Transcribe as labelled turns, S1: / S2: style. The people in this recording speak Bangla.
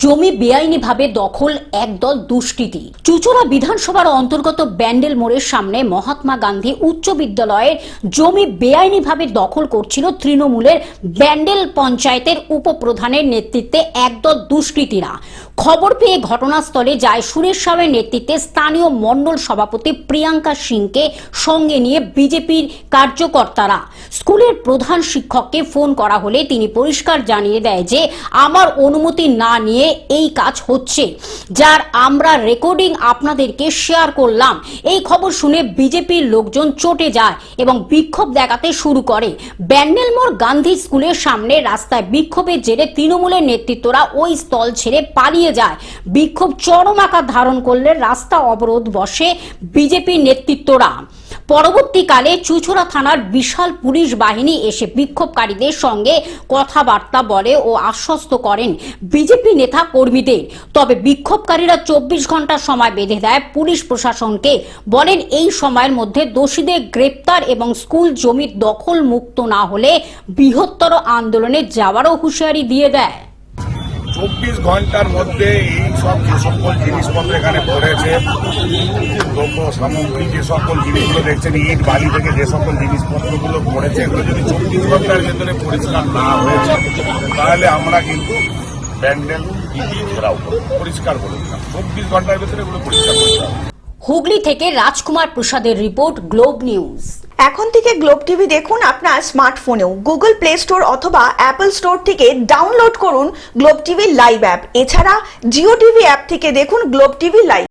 S1: জমি বেআইনিভাবে দখল একদল দুষ্কৃতী। চুচুড়া বিধানসভার অন্তর্গত ব্যান্ডেল মোড়ের সামনে মহাত্মা গান্ধী উচ্চ বিদ্যালয়ের জমি বেআইনিভাবে দখল করছিল তৃণমূলের ব্যান্ডেল পঞ্চায়েতের উপপ্রধানের নেতৃত্বে একদল দুষ্কৃতীরা। খবর পেয়ে ঘটনাস্থলে যায় সুরেশ সাহের নেতৃত্বে স্থানীয় মণ্ডল সভাপতি প্রিয়াঙ্কা সিংকে সঙ্গে নিয়ে বিজেপির কার্যকর্তারা। স্কুলের প্রধান শিক্ষককে ফোন করা হলে তিনি পরিষ্কার জানিয়ে দেয় যে আমার অনুমতি না নিয়ে এই কাজ হচ্ছে, যার আমরা রেকর্ডিং আপনাদেরকে শেয়ার করলাম। এই খবর শুনে বিজেপির লোকজন চটে যায় এবং বিক্ষোভ দেখাতে শুরু করে। ব্যান্ডেল মোড় গান্ধী স্কুলের সামনে রাস্তায় বিক্ষোভের জেরে তৃণমূলের নেতৃত্বরা ওই স্থল ছেড়ে পালিয়ে যায়। বিক্ষোভ চরম আকার ধারণ করলে রাস্তা অবরোধ বসে বিজেপির নেতৃত্বরা। পরবর্তীকালে চুচুড়া থানার বিশাল পুলিশ বাহিনী এসে বিক্ষোভকারীদের সঙ্গে কথাবার্তা বলে ও আশ্বস্ত করেন বিজেপি নেতা কর্মীদের। তবে বিক্ষোভকারীরা 24 ঘন্টা সময় বেঁধে দেয় পুলিশ প্রশাসনকে। বলেন এই সময়ের মধ্যে দোষীদের গ্রেপ্তার এবং স্কুল জমির দখল মুক্ত না হলে বৃহত্তর আন্দোলনে যাওয়ারও হুঁশিয়ারি দিয়ে দেয়।
S2: 24 ঘন্টার মধ্যে এই সব যে সকল জিনিসপত্র এখানে পড়েছে, দ্রব্য সামগ্রী যে সকল জিনিসগুলো দেখছেন, ইট বালি থেকে যে সকল জিনিসপত্রগুলো পড়েছে, এগুলো যদি 24 ঘন্টার ভেতরে পরিষ্কার না হয়েছে তাহলে আমরা কিন্তু ব্যান্ডেল ঘেরাও করব, পরিষ্কার করে দিলাম। 24 ঘন্টার ভেতরে এগুলো পরিষ্কার করতে হবে।
S1: হুগলি থেকে রাজকুমার প্রসাদের রিপোর্ট, গ্লোব নিউজ।
S3: এখন থেকে গ্লোব টিভি দেখুন আপনার স্মার্টফোনেও। গুগল প্লে স্টোর অথবা অ্যাপল স্টোর থেকে ডাউনলোড করুন গ্লোব টিভি লাইভ অ্যাপ। এছাড়া জিও টিভি অ্যাপ থেকে দেখুন গ্লোব টিভি লাইভ।